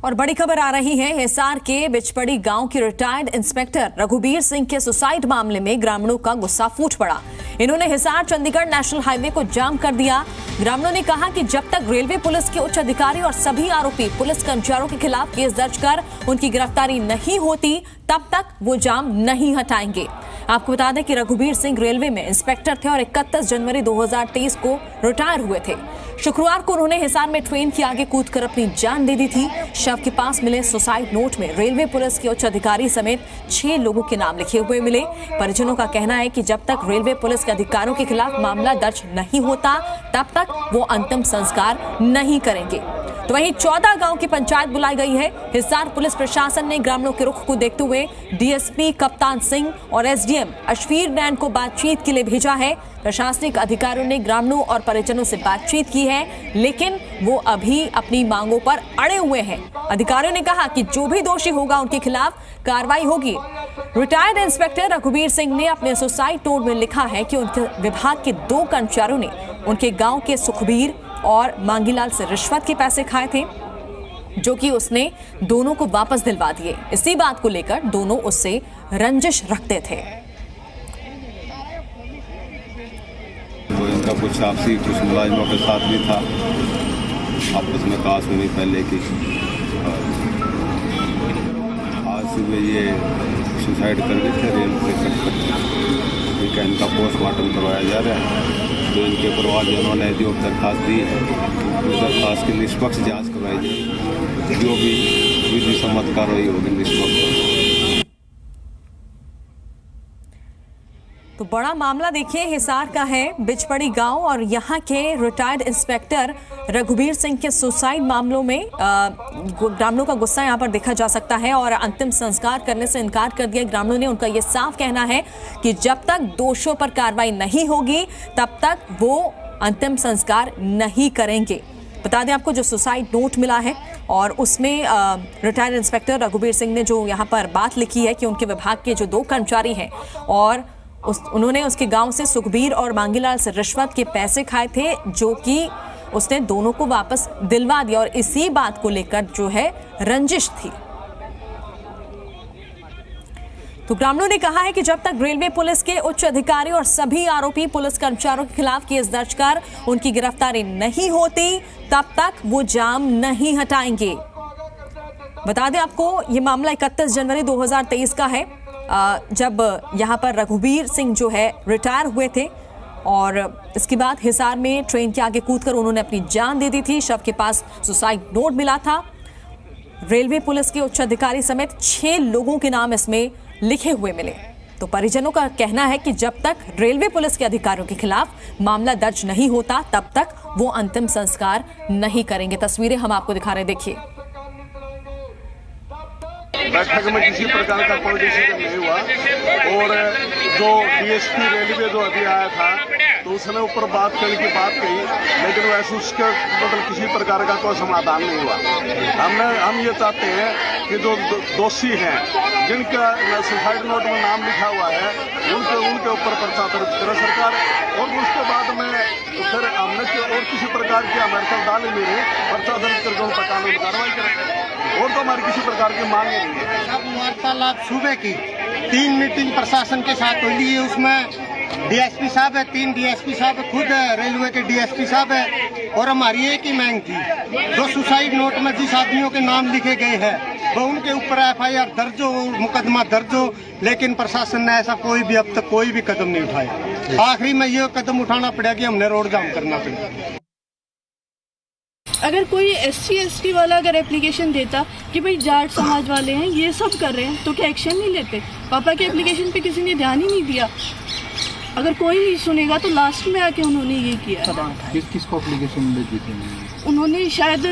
और बड़ी खबर आ रही है हिसार के बिचपड़ी गांव के रिटायर्ड इंस्पेक्टर रघुबीर सिंह के सुसाइड मामले में ग्रामीणों का गुस्सा फूट पड़ा। इन्होंने हिसार चंडीगढ़ नेशनल हाईवे को जाम कर दिया। ग्रामीणों ने कहा कि जब तक रेलवे पुलिस के उच्च अधिकारी और सभी आरोपी पुलिस कर्मचारियों के खिलाफ केस दर्ज कर उनकी गिरफ्तारी नहीं होती तब तक वो जाम नहीं हटाएंगे। आपको बता दें कि रघुबीर सिंह रेलवे में इंस्पेक्टर थे और 31 जनवरी 2023 को रिटायर हुए थे। शुक्रवार को उन्होंने हिसार में ट्रेन के आगे कूदकर अपनी जान दे दी थी। शव के पास मिले सुसाइड नोट में रेलवे पुलिस के उच्च अधिकारी समेत 6 लोगों के नाम लिखे हुए मिले। परिजनों का कहना है कि जब तक रेलवे पुलिस के अधिकारियों के खिलाफ मामला दर्ज नहीं होता तब तक वो अंतिम संस्कार नहीं करेंगे। तो वहीं 14 गांव की पंचायत बुलाई गई है। हिसार पुलिस प्रशासन ने ग्रामीणों के रुख को देखते हुए डीएसपी कप्तान सिंह और एसडीएम अशवीर नैन को बातचीत के लिए भेजा है। प्रशासनिक अधिकारियों ने ग्रामीणों और परिजनों से बातचीत की है, लेकिन वो अभी अपनी मांगों पर अड़े हुए हैं। अधिकारियों ने कहा कि जो भी दोषी होगा उनके खिलाफ कार्रवाई होगी। रिटायर्ड इंस्पेक्टर रघुबीर सिंह ने अपने सुसाइड नोट में लिखा है कि उनके विभाग के 2 कर्मचारियों ने उनके गांव के सुखबीर और मांगीलाल से रिश्वत के पैसे खाए थे, जो कि उसने दोनों को वापस दिलवा दिए। इसी बात को लेकर दोनों उससे रंजिश रखते थे। तो इनका कुछ आपसी कुछ मुलाजिमों के साथ भी था, आपस में कहासुनी पहले की। आज सुबह ये सुसाइड कर गए थे रेल के चक्कर। इनका पोस्टमार्टम करवाया जा रहा है। तो इनके परिवारजनों ने जो दरखास्त दी है, दरखास्त की निष्पक्ष जांच करवाई जाए, जो भी विधि सम्मत कार्रवाई होगी निष्पक्ष। तो बड़ा मामला देखिए हिसार का है, बिचपड़ी गांव और यहां के रिटायर्ड इंस्पेक्टर रघुबीर सिंह के सुसाइड मामलों में ग्रामीणों का गुस्सा यहां पर देखा जा सकता है और अंतिम संस्कार करने से इनकार कर दिया ग्रामीणों ने। उनका यह साफ कहना है कि जब तक दोषियों पर कार्रवाई नहीं होगी तब तक वो अंतिम संस्कार नहीं करेंगे। बता दें आपको जो सुसाइड नोट मिला है और उसमें रिटायर्ड इंस्पेक्टर रघुबीर सिंह ने जो यहाँ पर बात लिखी है कि उनके विभाग के जो 2 कर्मचारी हैं और उन्होंने उसके गांव से सुखबीर और मांगीलाल से रिश्वत के पैसे खाए थे, जो कि उसने दोनों को वापस दिलवा दिया और इसी बात को लेकर जो है रंजिश थी। तो ग्रामीणों ने कहा है कि जब तक रेलवे पुलिस के उच्च अधिकारी और सभी आरोपी पुलिस कर्मचारियों के खिलाफ केस दर्ज कर उनकी गिरफ्तारी नहीं होती तब तक वो जाम नहीं हटाएंगे। बता दें आपको ये मामला 31 जनवरी 2023 का है, जब यहाँ पर रघुबीर सिंह जो है रिटायर हुए थे और इसके बाद हिसार में ट्रेन के आगे कूदकर उन्होंने अपनी जान दे दी थी। शव के पास सुसाइड नोट मिला था। रेलवे पुलिस के उच्च अधिकारी समेत 6 लोगों के नाम इसमें लिखे हुए मिले। तो परिजनों का कहना है कि जब तक रेलवे पुलिस के अधिकारियों के खिलाफ मामला दर्ज नहीं होता तब तक वो अंतिम संस्कार नहीं करेंगे। तस्वीरें हम आपको दिखा रहे, देखिए। बैठक में किसी प्रकार का कोई डिसीजन नहीं हुआ और जो डीएसपी रेलवे जो अभी आया था तो उसने ऊपर बात करने की बात कही, लेकिन वैसे उसके मतलब किसी प्रकार का कोई समाधान नहीं हुआ। हम ये चाहते हैं कि जो दोषी हैं जिनका सुसाइड नोट में नाम लिखा हुआ है उनके ऊपर पर्चा दर्ज करे सरकार, और उसके बाद में फिर हमने और किसी प्रकार की हमारे साथ डाली नहीं रही, पर्चा दर्ज करके उन पर कानूनी कार्रवाई करें। और तो हमारी किसी प्रकार की मांग नहीं है। वार्तालाप सुबह की 3 मीटिंग प्रशासन के साथ हुई है, उसमें डीएसपी साहब है, 3 डीएसपी साहब है, खुद रेलवे के डीएसपी साहब है, और हमारी एक ही मांग थी जो सुसाइड नोट में जिस आदमियों के नाम लिखे गए हैं वो उनके ऊपर एफआईआर दर्ज हो, मुकदमा दर्ज हो, लेकिन प्रशासन ने ऐसा कोई भी अब तक कोई भी कदम नहीं उठाया। आखिरी में ये कदम उठाना पड़ा कि हमने रोड जाम करना पड़ा। अगर कोई SC ST वाला अगर एप्लीकेशन देता कि भाई जाट समाज वाले हैं ये सब कर रहे हैं तो क्या एक्शन नहीं लेते? पापा के एप्लीकेशन पे किसी ने ध्यान ही नहीं दिया। अगर कोई नहीं सुनेगा तो लास्ट में आके उन्होंने ये किया। किसको एप्लीकेशन भेजी थी? उन्होंने शायद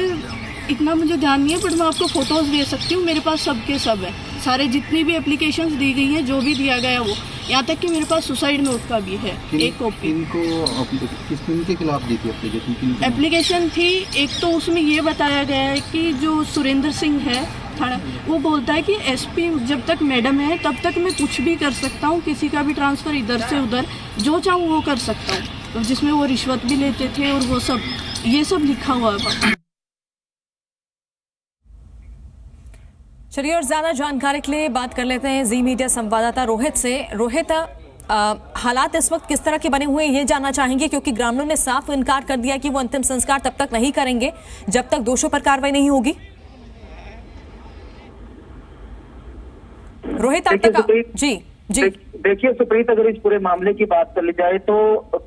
इतना मुझे ध्यान नहीं है, बट मैं आपको फोटोज दे सकती हूँ, मेरे पास सबके सब है। सारे जितनी भी एप्लीकेशंस दी गई हैं, जो भी दिया गया वो, यहाँ तक कि मेरे पास सुसाइड नोट का भी है एक कॉपी। इनके खिलाफ दी थी एप्लीकेशन? एप्लीकेशन थी एक, तो उसमें ये बताया गया है कि जो सुरेंद्र सिंह है थाना, वो बोलता है कि SP जब तक मैडम है तब तक मैं कुछ भी कर सकता हूँ, किसी का भी ट्रांसफ़र इधर से उधर जो चाहूँ वो कर सकता हूँ। तो जिसमें वो रिश्वत भी लेते थे और वो सब, ये सब लिखा हुआ है। चलिए और ज्यादा जानकारी के लिए बात कर लेते हैं जी मीडिया संवाददाता रोहित से। रोहित, हालात इस वक्त किस तरह के बने हुए हैं ये जानना चाहेंगे, क्योंकि ग्रामीणों ने साफ इनकार कर दिया कि वो अंतिम संस्कार तब तक नहीं करेंगे जब तक दोषियों पर कार्रवाई नहीं होगी। रोहित, अब तक जी देखिए सुप्रीत, अगर इस पूरे मामले की बात कर ली जाए तो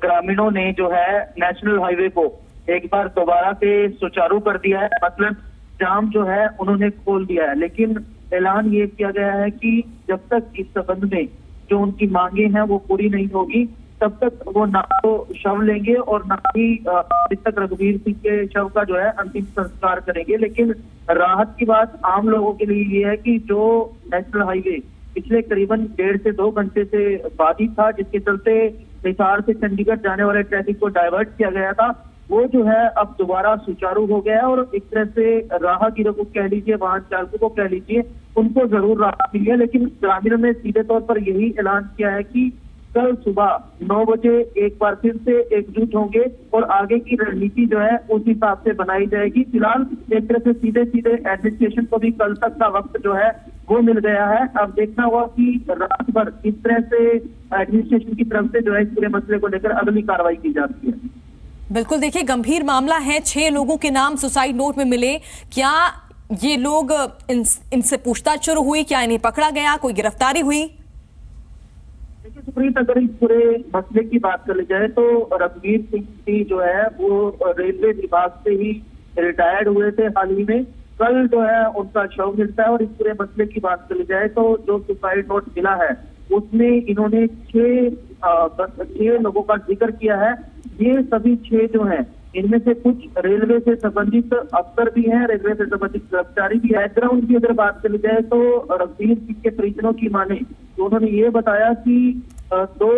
ग्रामीणों ने जो है नेशनल हाईवे को एक बार दोबारा से सुचारू कर दिया है। मतलब जाम जो है उन्होंने खोल दिया है, लेकिन ऐलान ये किया गया है कि जब तक इस संबंध में जो उनकी मांगे हैं वो पूरी नहीं होगी तब तक वो ना तो शव लेंगे और ना ही मृतक रघुवीर सिंह के शव का जो है अंतिम संस्कार करेंगे। लेकिन राहत की बात आम लोगों के लिए ये है कि जो नेशनल हाईवे पिछले करीबन 1.5 से 2 घंटे से बाधित था, जिसके चलते हिसार से चंडीगढ़ जाने वाले ट्रैफिक को डाइवर्ट किया गया था, वो जो है अब दोबारा सुचारू हो गया है। और एक तरह से राहगीरों को कह लीजिए, वाहन चालकों को कह लीजिए, उनको जरूर राहत मिली है। लेकिन ग्रामीणों ने सीधे तौर पर यही ऐलान किया है कि कल सुबह 9 बजे एक बार फिर से एकजुट होंगे और आगे की रणनीति जो है उस हिसाब से बनाई जाएगी। फिलहाल एक तरह से सीधे एडमिनिस्ट्रेशन को भी कल तक का वक्त जो है वो मिल गया है। अब देखना होगा कि रात भर किस तरह से एडमिनिस्ट्रेशन की तरफ से जो है इस पूरे मसले को लेकर अगली कार्रवाई की जाती है। बिल्कुल, देखिए गंभीर मामला है। 6 लोगों के नाम सुसाइड नोट में मिले। क्या ये लोग इनसे पूछताछ शुरू हुई? क्या इन्हें पकड़ा गया? कोई गिरफ्तारी हुई? देखिए सुप्रीत, अगर इस पूरे मसले की बात कर ली जाए तो रघुवीर सिंह जो है वो रेलवे विभाग से ही रिटायर्ड हुए थे हाल ही में। कल जो है उनका शव मिलता है। और इस पूरे मसले की बात कर ली जाए तो जो सुसाइड नोट मिला है उसमें इन्होंने 6 लोगों का जिक्र किया है। ये सभी 6 जो हैं इनमें से कुछ रेलवे से संबंधित अफसर भी हैं, रेलवे से संबंधित कर्मचारी भी है। बैकग्राउंड की अगर बात कर ली जाए तो रघुवीर सिंह के परिजनों की माने तो उन्होंने ये बताया कि 2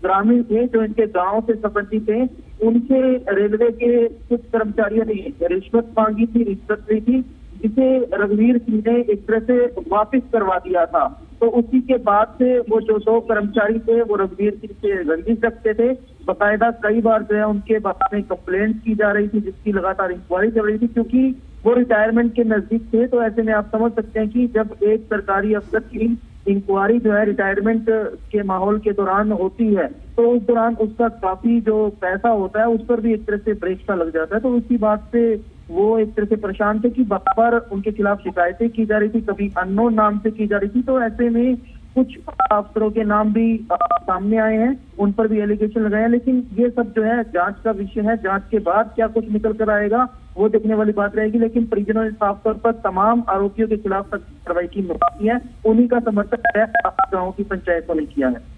ग्रामीण थे जो इनके गांव से संबंधित थे, उनसे रेलवे के कुछ कर्मचारियों ने रिश्वत मांगी थी, रिश्वत ली थी, जिसे रघुवीर सिंह ने एक तरह से वापस करवा दिया था। तो उसी के बाद से वो जो 2 कर्मचारी थे वो रघुवीर सिंह से रंजिश रखते थे। बाकायदा कई बार जो है उनके बारे में कंप्लेंट की जा रही थी, जिसकी लगातार इंक्वायरी चल रही थी, क्योंकि वो रिटायरमेंट के नजदीक थे। तो ऐसे में आप समझ सकते हैं कि जब एक सरकारी अफसर की इंक्वायरी जो है रिटायरमेंट के माहौल के दौरान होती है तो उस दौरान उसका काफी जो पैसा होता है उस पर भी एक तरह से ब्रेक सा लग जाता है। तो उसी बात से वो एक तरह से परेशान थे कि बार उनके खिलाफ शिकायतें की जा रही थी, कभी अननोन नाम से की जा रही थी। तो ऐसे में कुछ अफसरों के नाम भी सामने आए हैं, उन पर भी एलिगेशन लगाए हैं। लेकिन ये सब जो है जांच का विषय है। जांच के बाद क्या कुछ निकल कर आएगा वो देखने वाली बात रहेगी। लेकिन परिजनों ने साफ तौर पर तमाम आरोपियों के खिलाफ कार्रवाई की मांग की है। उन्हीं का समर्थन है गांव की पंचायतों ने किया है।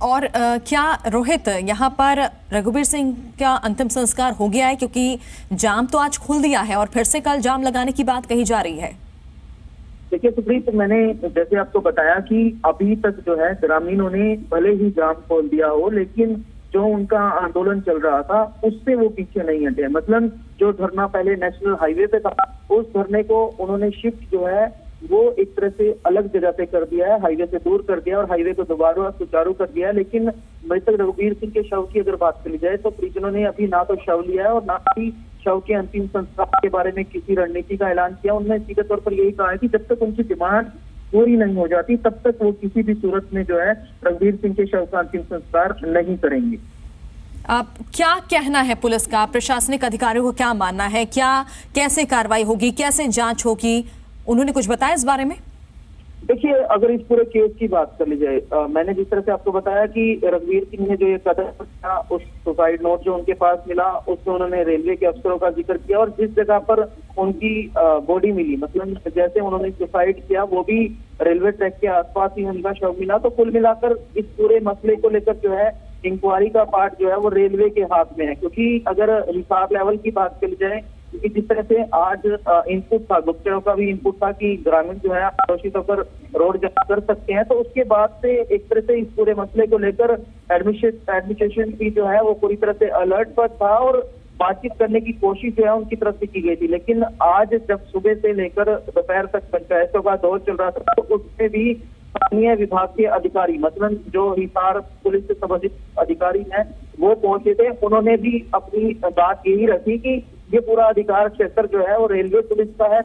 और क्या रोहित, यहाँ पर रघुवीर सिंह का अंतिम संस्कार हो गया है? क्योंकि जाम तो आज खुल दिया है और फिर से कल जाम लगाने की बात कही जा रही है। देखिए सुप्रीत, मैंने जैसे आपको बताया कि अभी तक जो है ग्रामीणों ने भले ही जाम खोल दिया हो, लेकिन जो उनका आंदोलन चल रहा था उससे वो पीछे नहीं हटे। मतलब जो धरना पहले नेशनल हाईवे पे था उस धरने को उन्होंने शिफ्ट जो है वो एक तरह से अलग जगह पे कर दिया है, हाईवे से दूर कर दिया और हाईवे को दोबारा सुचारू कर दिया है। लेकिन मृतक रघुवीर सिंह के शव की अगर बात कर ली जाए तो परिजनों ने अभी ना तो शव लिया है और ना ही शव के अंतिम संस्कार के बारे में किसी रणनीति का ऐलान किया। उन्होंने सीधे तौर पर यही कहा है कि जब तक उनकी डिमांड पूरी नहीं हो जाती तब तक वो किसी भी सूरत में जो है रघुवीर सिंह के शव का अंतिम संस्कार नहीं करेंगे। आप क्या कहना है पुलिस का, प्रशासनिक अधिकारियों को क्या मानना है? क्या कैसे कार्रवाई होगी, कैसे जांच होगी? उन्होंने कुछ बताया इस बारे में? देखिए, अगर इस पूरे केस की बात कर ली जाए, मैंने जिस तरह से आपको बताया कि रघुवीर सिंह ने जो ये कदम उठाया, उस सुसाइड नोट जो उनके पास मिला उसमें उन्होंने रेलवे के अफसरों का जिक्र किया और जिस जगह पर उनकी बॉडी मिली, मतलब जैसे उन्होंने सुसाइड किया वो भी रेलवे ट्रैक के आसपास ही उनका शव मिला। तो कुल मिलाकर इस पूरे मसले को लेकर जो है इंक्वायरी का पार्ट जो है वो रेलवे के हाथ में है। क्योंकि अगर हिसार लेवल की बात कर ली जाए, क्योंकि जिस तरह से आज इनपुट था, गुप्तचरों का भी इनपुट था कि ग्रामीण जो है आक्रोशित होकर रोड जाम कर सकते हैं, तो उसके बाद से एक तरह से इस पूरे मसले को लेकर एडमिनिस्ट्रेशन की जो है वो पूरी तरह से अलर्ट पर था और बातचीत करने की कोशिश जो है उनकी तरफ से की गई थी। लेकिन आज जब सुबह से लेकर दोपहर तक पंचायतों का दौर चल रहा था तो उसमें भी स्थानीय विभाग के अधिकारी, मतलब जो हिसार पुलिस से संबंधित अधिकारी हैं वो पहुंचे थे। उन्होंने भी अपनी बात यही रखी कि ये पूरा अधिकार क्षेत्र जो है वो रेलवे पुलिस का है।